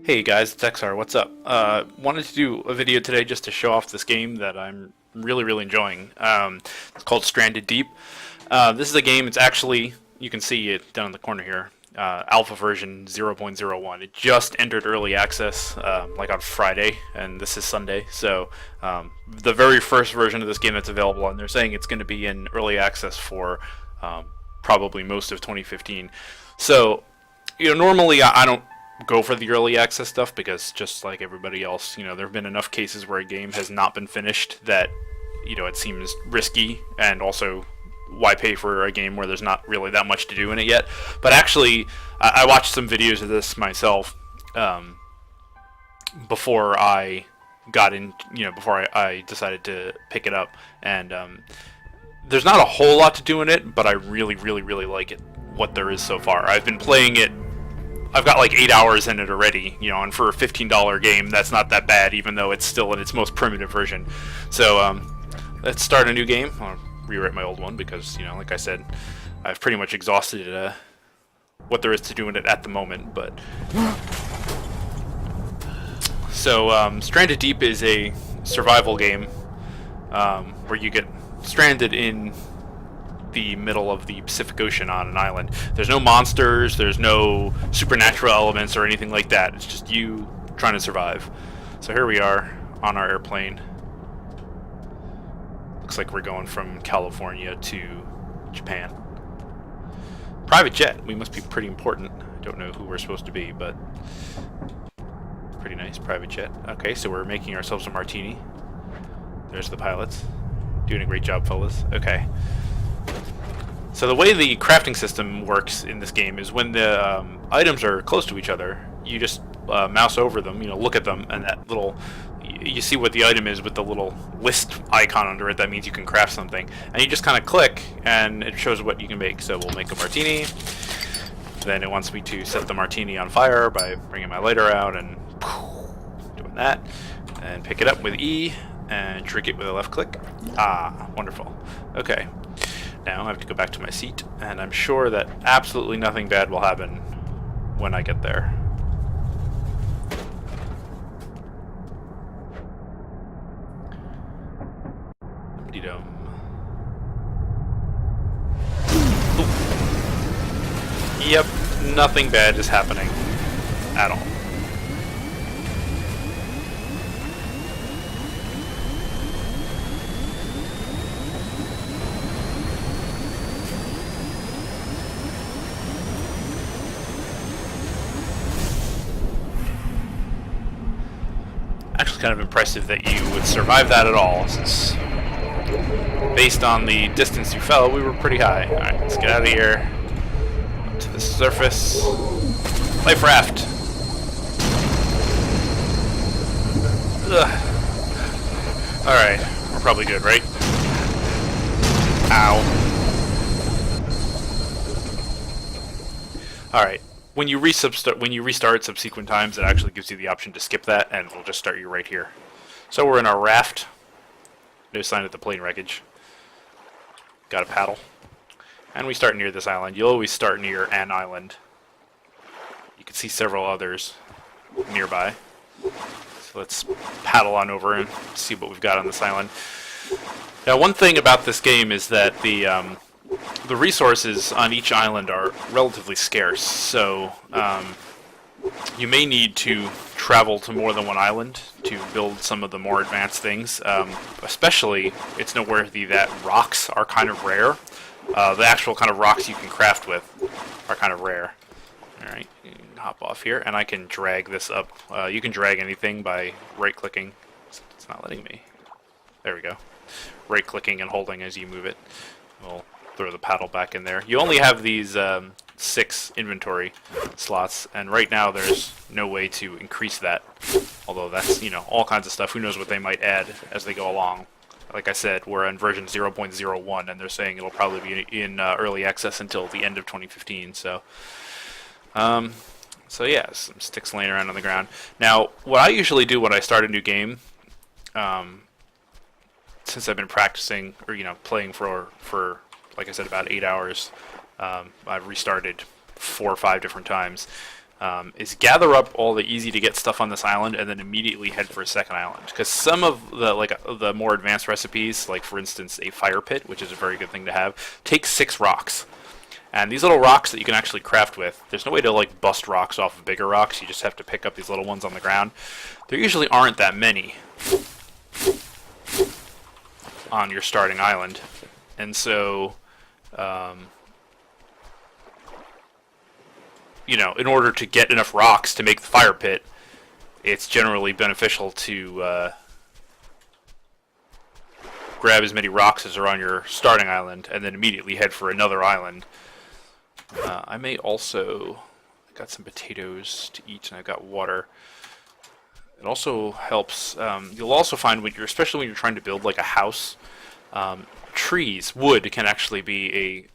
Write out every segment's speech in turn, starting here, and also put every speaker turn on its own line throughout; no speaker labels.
Hey guys, it's XR, what's up? Wanted to do a video today just to show off this game that I'm really enjoying. It's called Stranded Deep. This is a game, it's actually, you can see it down in the corner here, alpha version 0.01. It just entered early access like on Friday, and this is Sunday, so the very first version of this game that's available, and they're saying it's going to be in early access for probably most of 2015. So, normally I don't go for the early access stuff because just like everybody else, there have been enough cases where a game has not been finished that, it seems risky, and also why pay for a game where there's not really that much to do in it yet. But actually, I watched some videos of this myself before I got in, before I decided to pick it up, and there's not a whole lot to do in it, but I really like it, what there is so far. I've been playing it. I've got like 8 hours in it already, and for a $15 game, that's not that bad, even though it's still in its most primitive version. So, let's start a new game. I'll rewrite my old one because, like I said, I've pretty much exhausted what there is to do in it at the moment. But so, Stranded Deep is a survival game where you get stranded in the middle of the Pacific Ocean on an island. There's no monsters, there's no supernatural elements or anything like that. It's just you trying to survive. So here we are on our airplane. Looks like we're going from California to Japan. Private jet. We must be pretty important. I don't know who we're supposed to be, but pretty nice private jet. Okay, so we're making ourselves a martini. There's the pilots. Doing a great job, fellas. Okay. So the way the crafting system works in this game is when the items are close to each other, you just mouse over them, look at them, and that little, you see what the item is with the little list icon under it. That means you can craft something, and you just kind of click, and it shows what you can make. So we'll make a martini. Then it wants me to set the martini on fire by bringing my lighter out and doing that, and pick it up with E and drink it with a left click. Ah, wonderful. Okay. Now I have to go back to my seat, and I'm sure that absolutely nothing bad will happen when I get there. Dum. Yep, nothing bad is happening at all. Actually kind of impressive that you would survive that at all, since based on the distance you fell, we were pretty high. Alright, let's get out of here. Up to the surface. Life raft! Ugh. Alright, we're probably good, right? Ow. Alright. When you restart subsequent times, it actually gives you the option to skip that, and it'll just start you right here. So we're in our raft. No sign of the plane wreckage. Got a paddle. And we start near this island. You'll always start near an island. You can see several others nearby. So let's paddle on over and see what we've got on this island. Now, one thing about this game is that the resources on each island are relatively scarce, so you may need to travel to more than one island to build some of the more advanced things. Especially, it's noteworthy that rocks are kind of rare. The actual kind of rocks you can craft with are kind of rare. Alright, hop off here, and I can drag this up. You can drag anything by right-clicking. It's not letting me. There we go. Right-clicking and holding as you move it. We'll throw the paddle back in there. You only have these 6 inventory slots, and right now there's no way to increase that. Although that's, all kinds of stuff. Who knows what they might add as they go along. Like I said, we're in version 0.01, and they're saying it'll probably be in early access until the end of 2015. So yeah, some sticks laying around on the ground. Now, what I usually do when I start a new game, since I've been practicing or playing for like I said, about 8 hours, I've restarted 4 or 5 different times. is gather up all the easy to get stuff on this island and then immediately head for a second island. Because some of the more advanced recipes, like for instance a fire pit, which is a very good thing to have, take 6 rocks. And these little rocks that you can actually craft with, there's no way to like bust rocks off of bigger rocks. You just have to pick up these little ones on the ground. There usually aren't that many on your starting island, and so you know, in order to get enough rocks to make the fire pit, it's generally beneficial to grab as many rocks as are on your starting island and then immediately head for another island. I may also got some potatoes to eat, and I've got water. It also helps. You'll also find when especially when you're trying to build like a house, wood can actually be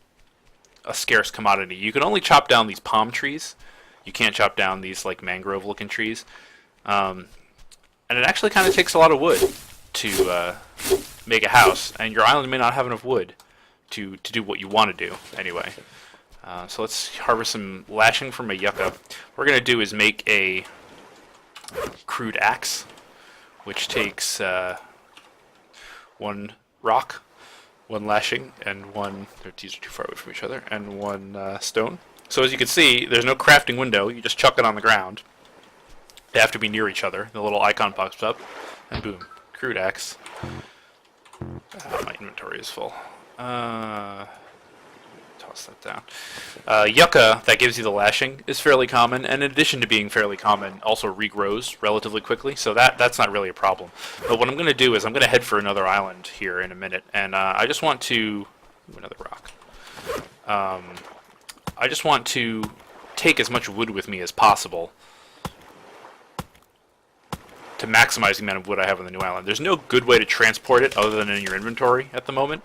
a scarce commodity. You can only chop down these palm trees. You can't chop down these like mangrove-looking trees, and it actually kind of takes a lot of wood to make a house. And your island may not have enough wood to do what you want to do anyway. So let's harvest some lashing from a yucca. What we're going to do is make a crude axe, which takes 1 rock, 1 lashing, and 1... These are too far away from each other, and 1 stone. So as you can see, there's no crafting window. You just chuck it on the ground. They have to be near each other. The little icon pops up, and boom, crude axe. My inventory is full. Toss that down. Yucca, that gives you the lashing, is fairly common, and in addition to being fairly common, also regrows relatively quickly, so that's not really a problem. But what I'm going to do is I'm going to head for another island here in a minute, and I just want to... Ooh, another rock. I just want to take as much wood with me as possible to maximize the amount of wood I have on the new island. There's no good way to transport it other than in your inventory at the moment.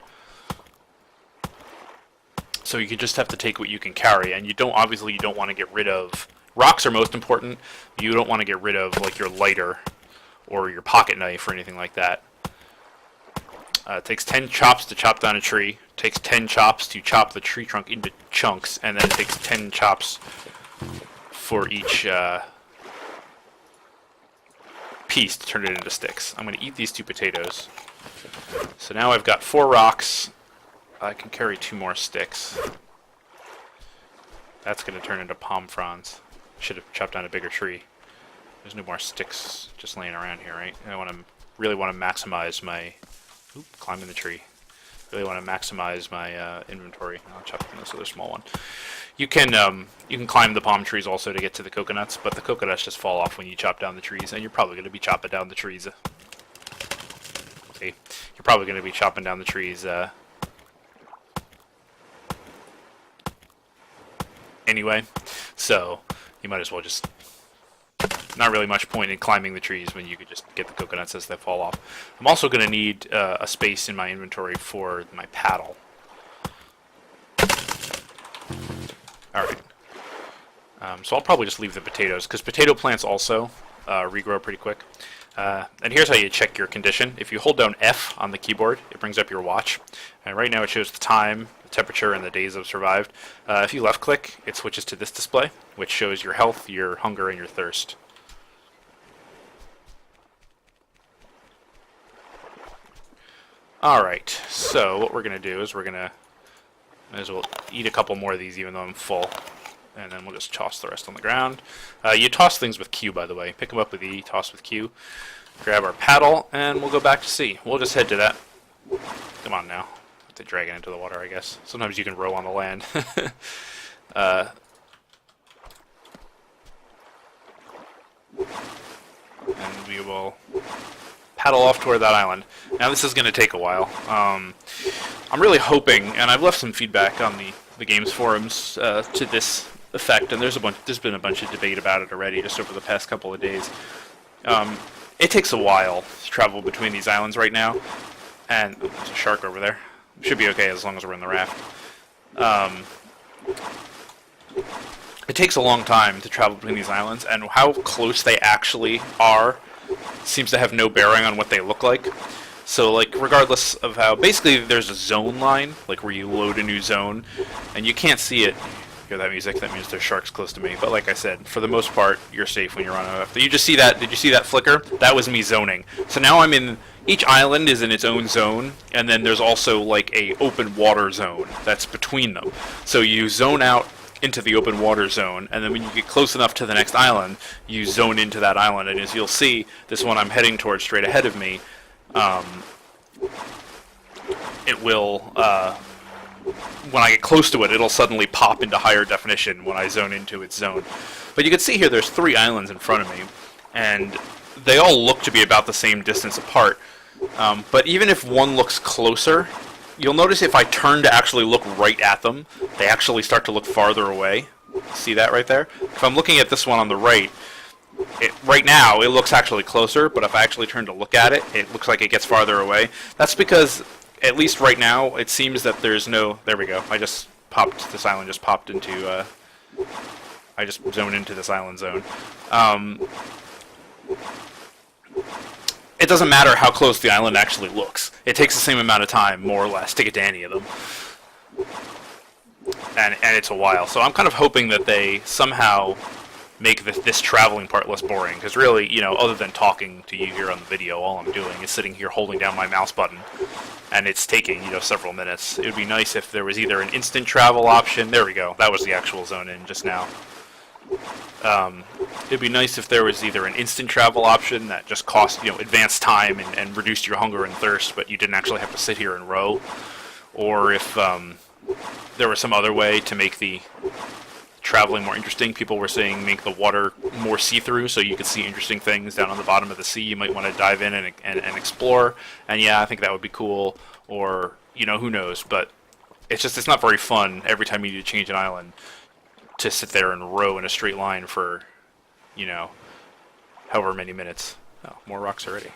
So you just have to take what you can carry, and you don't want to get rid of... Rocks are most important. You don't want to get rid of like your lighter or your pocket knife or anything like that. It takes 10 chops to chop down a tree. It takes 10 chops to chop the tree trunk into chunks, and then it takes 10 chops for each piece to turn it into sticks. I'm going to eat these 2 potatoes. So now I've got 4 rocks. I can carry 2 more sticks. That's going to turn into palm fronds. Should have chopped down a bigger tree. There's no more sticks just laying around here, right? I really want to maximize my... Oop, climbing the tree. Really want to maximize my inventory. I'll chop down this other small one. You can climb the palm trees also to get to the coconuts, but the coconuts just fall off when you chop down the trees, and you're probably going to be chopping down the trees. See, you're probably going to be chopping down the trees anyway, so you might as well just... Not really much point in climbing the trees when you could just get the coconuts as they fall off. I'm also going to need a space in my inventory for my paddle. Alright. So I'll probably just leave the potatoes, because potato plants also regrow pretty quick. And here's how you check your condition. If you hold down F on the keyboard, it brings up your watch. And right now it shows the time, the temperature, and the days I've survived. If you left click, it switches to this display, which shows your health, your hunger, and your thirst. Alright, so what we're going to do is might as well eat a couple more of these even though I'm full. And then we'll just toss the rest on the ground. You toss things with Q, by the way. Pick them up with E, toss with Q. Grab our paddle, and we'll go back to sea. We'll just head to that. Come on now. Have to drag it into the water, I guess. Sometimes you can row on the land. And we will paddle off toward that island. Now this is going to take a while. I'm really hoping, and I've left some feedback on the games forums to this effect, and there's been a bunch of debate about it already just over the past couple of days. It takes a while to travel between these islands right now, and there's a shark over there. Should be okay as long as we're in the raft. It takes a long time to travel between these islands, and how close they actually are seems to have no bearing on what they look like. So, like, regardless of how... Basically, there's a zone line, like, where you load a new zone, and you can't see it Hear that music? That means there's sharks close to me. But like I said, for the most part, you're safe when you're on a... You just see that? Did you see that flicker? That was me zoning. So now I'm in... Each island is in its own zone, and then there's also like a open water zone that's between them. So you zone out into the open water zone, and then when you get close enough to the next island, you zone into that island. And as you'll see, this one I'm heading towards straight ahead of me, it will... when I get close to it, it'll suddenly pop into higher definition when I zone into its zone. But you can see here there's 3 islands in front of me, and they all look to be about the same distance apart. But even if one looks closer, you'll notice if I turn to actually look right at them, they actually start to look farther away. See that right there? If I'm looking at this one on the right, right now it looks actually closer, but if I actually turn to look at it, it looks like it gets farther away. That's because... At least right now, it seems that there's no... There we go. I just popped... This island just popped into... I just zoned into this island zone. It doesn't matter how close the island actually looks. It takes the same amount of time, more or less, to get to any of them. And it's a while. So I'm kind of hoping that they somehow make this traveling part less boring. Because really, you know, other than talking to you here on the video, all I'm doing is sitting here holding down my mouse button. And it's taking, you know, several minutes. It would be nice if there was either an instant travel option. There we go. That was the actual zone in just now. It'd be nice if there was either an instant travel option that just cost, you know, advanced time and reduced your hunger and thirst, but you didn't actually have to sit here and row. Or if there was some other way to make the traveling more interesting. People were saying make the water more see-through so you could see interesting things down on the bottom of the sea. You might want to dive in and explore. And yeah, I think that would be cool. Or, you know, who knows. But it's not very fun every time you need to change an island to sit there and row in a straight line for, you know, however many minutes. Oh, more rocks already.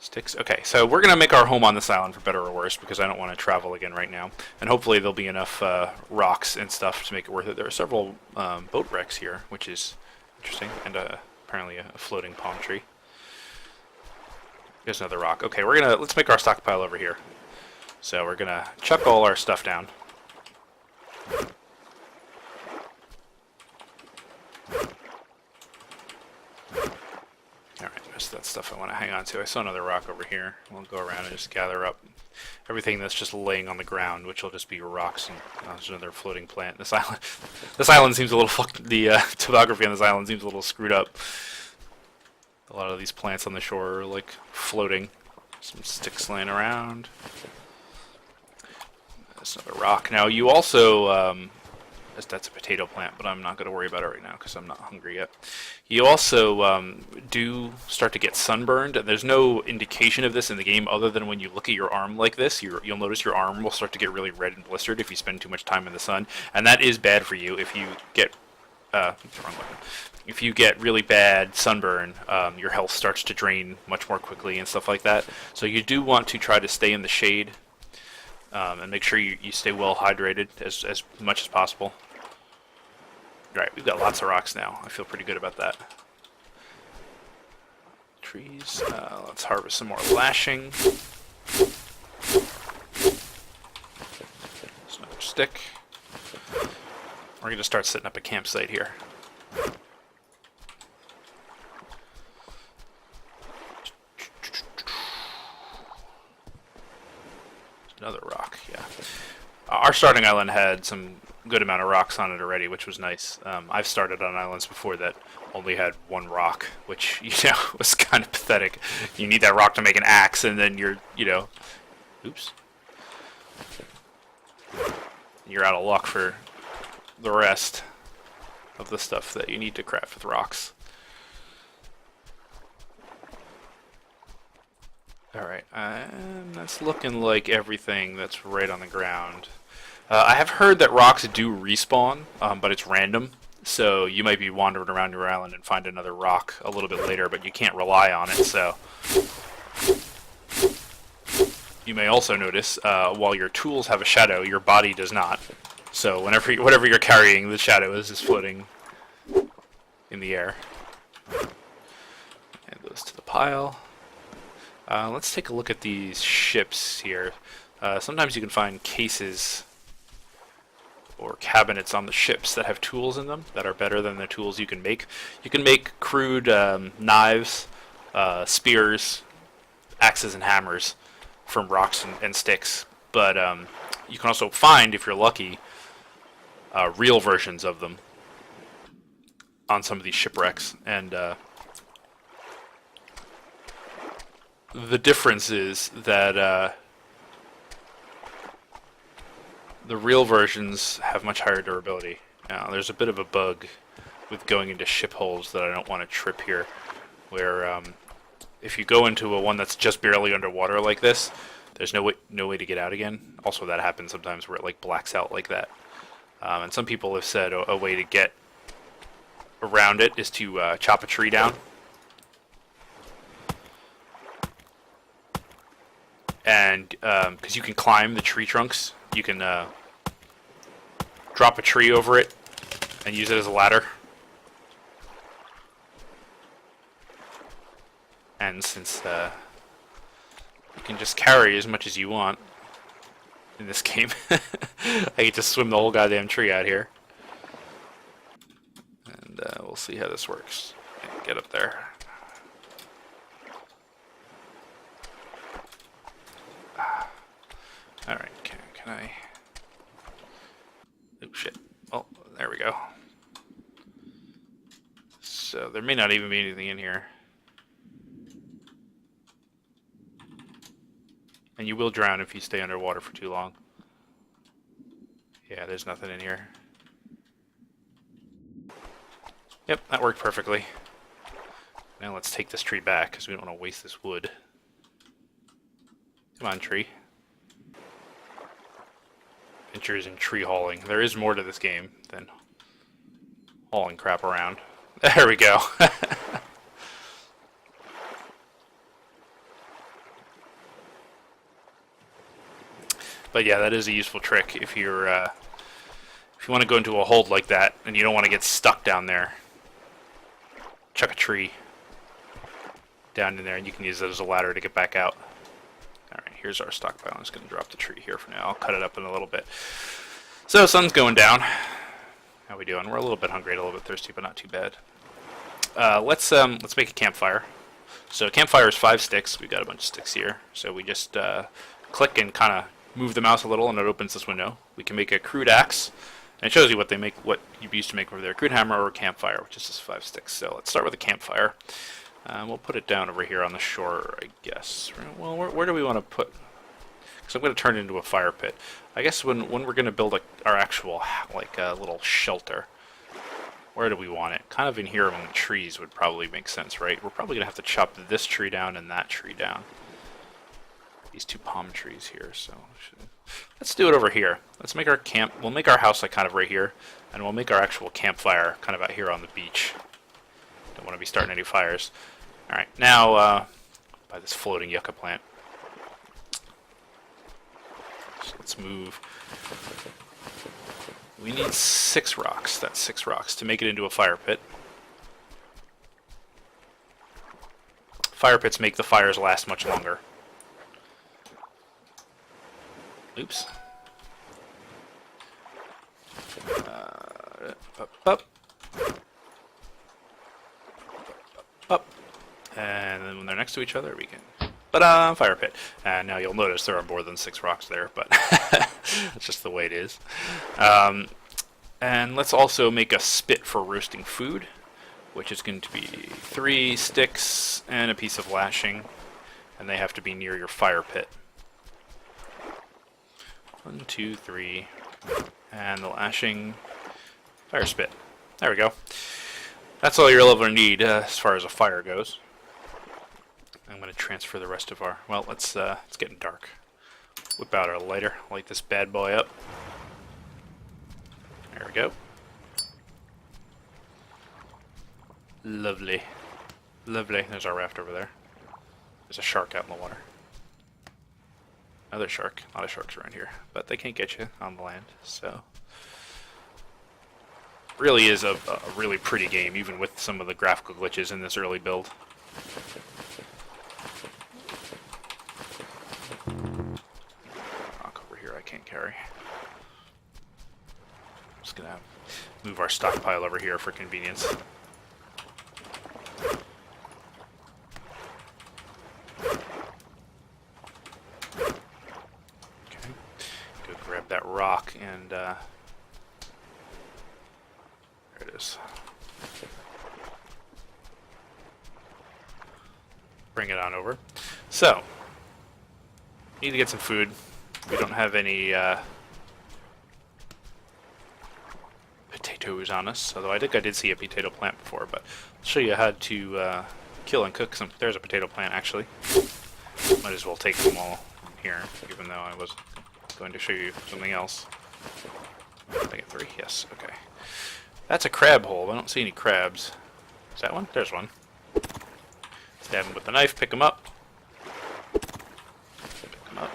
Sticks. Okay, so we're going to make our home on this island for better or worse because I don't want to travel again right now. And hopefully there'll be enough rocks and stuff to make it worth it. There are several boat wrecks here, which is interesting, and apparently a floating palm tree. Here's another rock. Okay, let's make our stockpile over here. So we're going to chuck all our stuff down. Alright, that's that stuff I want to hang on to. I saw another rock over here. We'll go around and just gather up everything that's just laying on the ground, which will just be rocks. And there's another floating plant. This island seems a little fucked. The topography on this island seems a little screwed up. A lot of these plants on the shore are like floating. Some sticks laying around. There's another rock. Now you also... that's a potato plant, but I'm not going to worry about it right now because I'm not hungry yet. You also do start to get sunburned, and there's no indication of this in the game other than when you look at your arm like this, you'll notice your arm will start to get really red and blistered if you spend too much time in the sun, and that is bad for you if you get wrong button. If you get really bad sunburn, your health starts to drain much more quickly and stuff like that. So you do want to try to stay in the shade and make sure you stay well hydrated as much as possible. Alright, we've got lots of rocks now. I feel pretty good about that. Trees. Let's harvest some more lashing. There's another stick. We're going to start setting up a campsite here. Another rock, yeah. Our starting island had some good amount of rocks on it already, which was nice. I've started on islands before that only had one rock, which, you know, was kind of pathetic. You need that rock to make an axe, and then you're, you know, oops. You're out of luck for the rest of the stuff that you need to craft with rocks. Alright, that's looking like everything that's right on the ground. I have heard that rocks do respawn, but it's random. So you might be wandering around your island and find another rock a little bit later, but you can't rely on it, so... You may also notice, while your tools have a shadow, your body does not. So whatever you're carrying, the shadow is floating in the air. Add those to the pile. Let's take a look at these ships here. Sometimes you can find cases or cabinets on the ships that have tools in them that are better than the tools you can make. You can make crude knives, spears, axes, and hammers from rocks and sticks, but you can also find, if you're lucky, real versions of them on some of these shipwrecks. And the difference is that the real versions have much higher durability. Now, there's a bit of a bug with going into ship holes that I don't want to trip here, where if you go into a one that's just barely underwater like this, there's no way to get out again. Also, that happens sometimes where it like blacks out like that. And some people have said a way to get around it is to chop a tree down. And because you can climb the tree trunks, you can drop a tree over it and use it as a ladder. And since you can just carry as much as you want in this game, I get to swim the whole goddamn tree out here. And we'll see how this works. Get up there. Alright, can I... Oh shit. Oh, there we go. So there may not even be anything in here. And you will drown if you stay underwater for too long. Yeah, there's nothing in here. Yep, that worked perfectly. Now let's take this tree back, because we don't want to waste this wood. Come on, tree. Adventures in tree hauling. There is more to this game than hauling crap around. There we go. But yeah, that is a useful trick if you're if you want to go into a hold like that and you don't want to get stuck down there. Chuck a tree down in there and you can use it as a ladder to get back out. Alright, here's our stockpile. I'm just going to drop the tree here for now. I'll cut it up in a little bit. So, sun's going down. How we doing? We're a little bit hungry, a little bit thirsty, but not too bad. Let's make a campfire. So, campfire is 5 sticks. We've got a bunch of sticks here. So, we just click and kind of move the mouse a little, and it opens this window. We can make a crude axe, and it shows you what they make, what you used to make over there: crude hammer or campfire, which is just 5 sticks. So let's start with a campfire. We'll put it down over here on the shore, I guess. Well, where do we want to put? Because I'm going to turn it into a fire pit. I guess when we're going to build our actual like little shelter, where do we want it? Kind of in here among the trees would probably make sense, right? We're probably going to have to chop this tree down and that tree down. These 2 palm trees here, so let's do it over here. Let's make our camp. We'll make our house like kind of right here, and we'll make our actual campfire kind of out here on the beach. Don't want to be starting any fires. All right, now by this floating yucca plant. So let's move. We need 6 rocks. That's 6 rocks to make it into a fire pit. Fire pits make the fires last much longer. Oops. Up. And then when they're next to each other, we can... fire pit. And now you'll notice there are more than 6 rocks there, but it's just the way it is. And let's also make a spit for roasting food, which is going to be 3 sticks and a piece of lashing, and they have to be near your fire pit. 1, 2, 3, and the lashing fire spit. There we go. That's all you'll ever need as far as a fire goes. I'm going to transfer the rest of our... Well, it's getting dark. Whip out our lighter, light this bad boy up. There we go. Lovely. Lovely. There's our raft over there. There's a shark out in the water. Another shark. A lot of sharks around here, but they can't get you on the land, so... Really is a really pretty game, even with some of the graphical glitches in this early build. Rock over here I can't carry. Just gonna move our stockpile over here for convenience. Okay, go grab that rock and there it is. Bring it on over. So, need to get some food. We don't have any potatoes on us, although I think I did see a potato plant before, but I'll show you how to kill and cook some. There's a potato plant, actually. Might as well take them all from here, even though I was going to show you something else. I get 3? Yes, okay. That's a crab hole. I don't see any crabs. Is that one? There's one. Stab them with the knife, pick them up. Pick them up.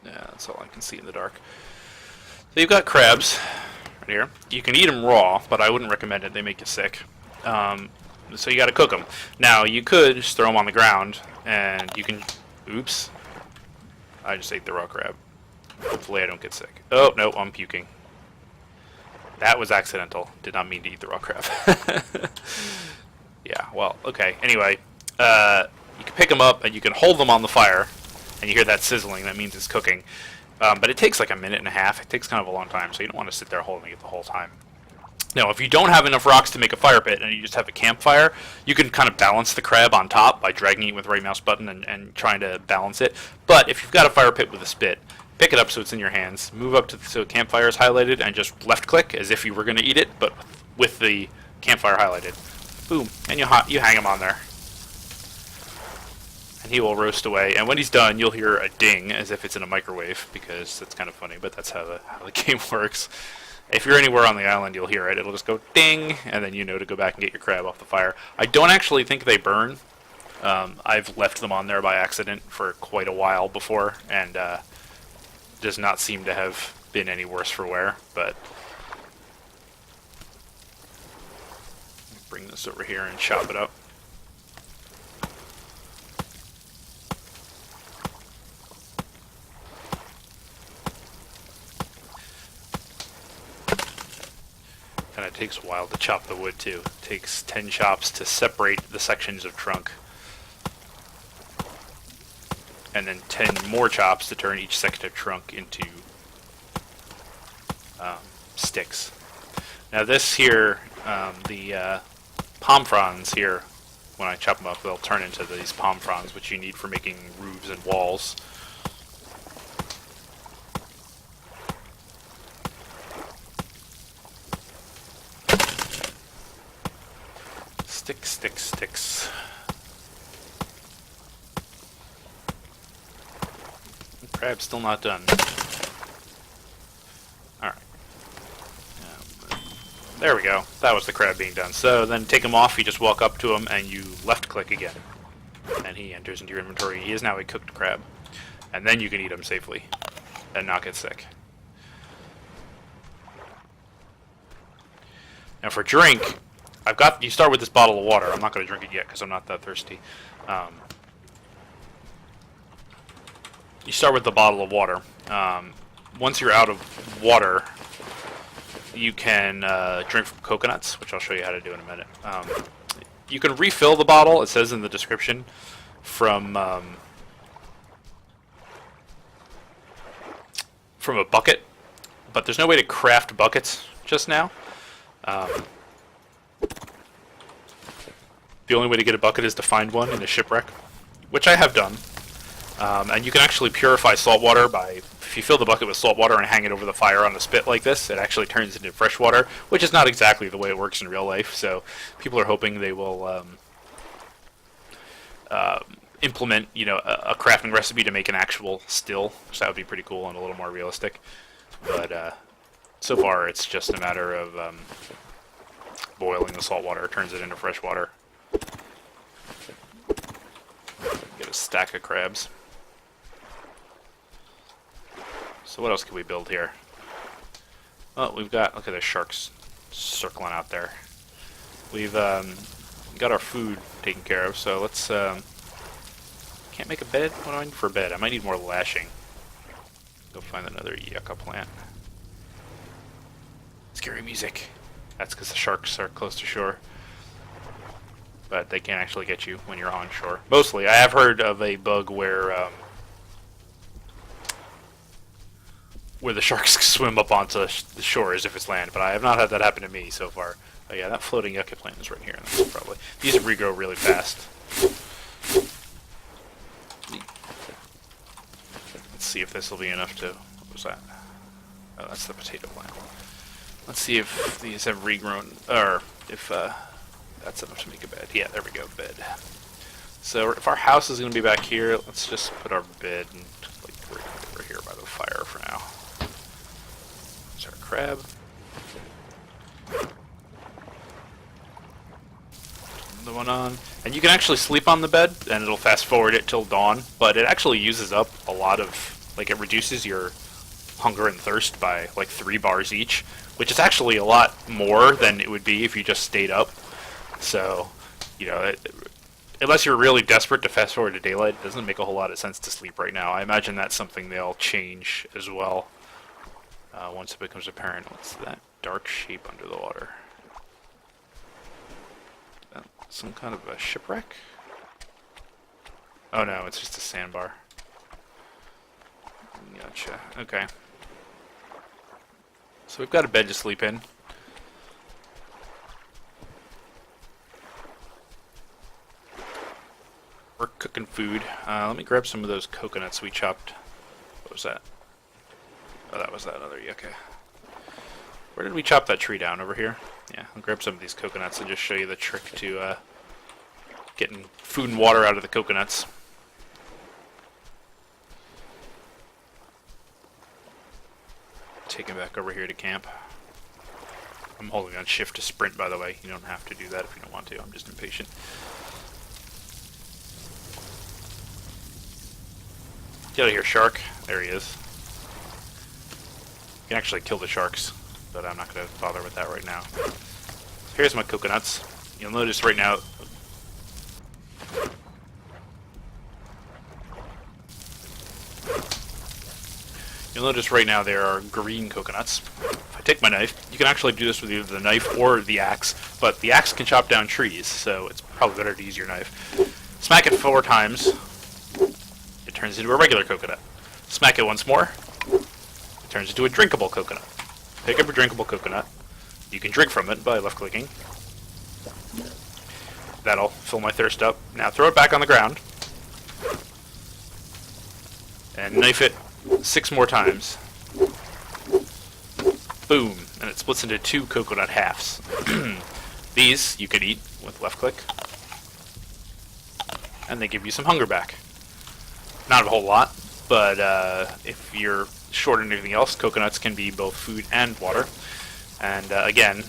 Yeah, that's all I can see in the dark. So you've got crabs right here. You can eat them raw, but I wouldn't recommend it. They make you sick. So you got to cook them. Now, you could just throw them on the ground, and you can... Oops. I just ate the raw crab. Hopefully I don't get sick. Oh, no, I'm puking. That was accidental. Did not mean to eat the raw crab. Yeah, well, okay. Anyway, you can pick them up, and you can hold them on the fire, and you hear that sizzling. That means it's cooking. But it takes like a minute and a half. It takes kind of a long time, so you don't want to sit there holding it the whole time. Now, if you don't have enough rocks to make a fire pit and you just have a campfire, you can kind of balance the crab on top by dragging it with the right mouse button and trying to balance it. But if you've got a fire pit with a spit, pick it up so it's in your hands, move up to so the campfire is highlighted, and just left-click as if you were going to eat it, but with the campfire highlighted. Boom, and you hang him on there. And he will roast away, and when he's done, you'll hear a ding as if it's in a microwave, because that's kind of funny, but that's how the game works. If you're anywhere on the island, you'll hear it. It'll just go ding, and then you know to go back and get your crab off the fire. I don't actually think they burn. I've left them on there by accident for quite a while before, and does not seem to have been any worse for wear, but bring this over here and chop it up. And it takes a while to chop the wood too. It takes 10 chops to separate the sections of trunk. And then 10 more chops to turn each section of trunk into sticks. Now this here, the palm fronds here, when I chop them up, they'll turn into these palm fronds, which you need for making roofs and walls. Sticks, sticks, sticks. Crab's still not done. Alright. There we go. That was the crab being done. So then take him off, you just walk up to him, and you left-click again. And he enters into your inventory. He is now a cooked crab. And then you can eat him safely and not get sick. Now for drink, you start with this bottle of water. I'm not going to drink it yet because I'm not that thirsty. You start with the bottle of water. Once you're out of water, you can drink from coconuts, which I'll show you how to do in a minute. You can refill the bottle, it says in the description, from a bucket, but there's no way to craft buckets just now. The only way to get a bucket is to find one in a shipwreck, which I have done. And you can actually purify salt water by, if you fill the bucket with salt water and hang it over the fire on a spit like this, it actually turns into fresh water, which is not exactly the way it works in real life. So people are hoping they will implement, a crafting recipe to make an actual still, so that would be pretty cool and a little more realistic. But so far, it's just a matter of boiling the salt water, turns it into fresh water. Get a stack of crabs. So what else can we build here? Well, we've got, look at the sharks circling out there. We've got our food taken care of, so let's, can't make a bed? What do I need for a bed? I might need more lashing. Go find another yucca plant. scary music. That's because the sharks are close to shore. But they can't actually get you when you're on shore. Mostly. I have heard of a bug where the sharks swim up onto the shore as if it's land, but I have not had that happen to me so far. Oh yeah, that floating yucca plant is right here. Probably. These regrow really fast. Let's see if this will be enough to... What was that? Oh, that's the potato plant. Let's see if these have regrown, or if that's enough to make a bed. Yeah, there we go, bed. So if our house is going to be back here, let's just put our bed like right over here by the fire for now. There's our crab. Turn the one on. And you can actually sleep on the bed, and it'll fast forward it till dawn, but it actually uses up a lot of, like, it reduces your hunger and thirst by like 3 bars each, which is actually a lot more than it would be if you just stayed up. So, you know, unless you're really desperate to fast forward to daylight, it doesn't make a whole lot of sense to sleep right now. I imagine that's something they'll change as well once it becomes apparent. What's that dark shape under the water? Some kind of a shipwreck? Oh no, it's just a sandbar. Gotcha. Okay. So we've got a bed to sleep in. We're cooking food. Let me grab some of those coconuts we chopped. What was that? Oh, that was that other yucca. Where did we chop that tree down? Over here? Yeah, I'll grab some of these coconuts and just show you the trick to getting food and water out of the coconuts. Taking back over here to camp. I'm holding on shift to sprint, by the way. You don't have to do that if you don't want to. I'm just impatient. Get out of here, shark. There he is. You can actually kill the sharks, but I'm not going to bother with that right now. Here's my coconuts. You'll notice right now... You'll notice right now there are green coconuts. If I take my knife, you can actually do this with either the knife or the axe, but the axe can chop down trees, so it's probably better to use your knife. Smack it 4 times, it turns into a regular coconut. Smack it once more, it turns into a drinkable coconut. Pick up a drinkable coconut. You can drink from it by left-clicking. That'll fill my thirst up. Now throw it back on the ground, and knife it 6 more times. Boom, and it splits into 2 coconut halves. These you could eat with left click, and they give you some hunger back. Not a whole lot, but if you're short on anything else, coconuts can be both food and water. And again,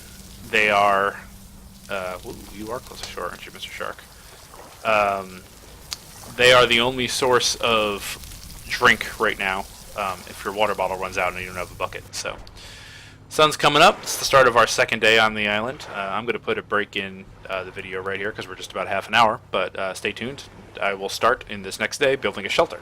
they are... ooh, you are close to shore, aren't you, Mr. Shark? They are the only source of drink right now if your water bottle runs out and you don't have a bucket. So, sun's coming up. It's the start of our second day on the island. I'm going to put a break in the video right here because we're just about half an hour, but stay tuned. I will start in this next day building a shelter.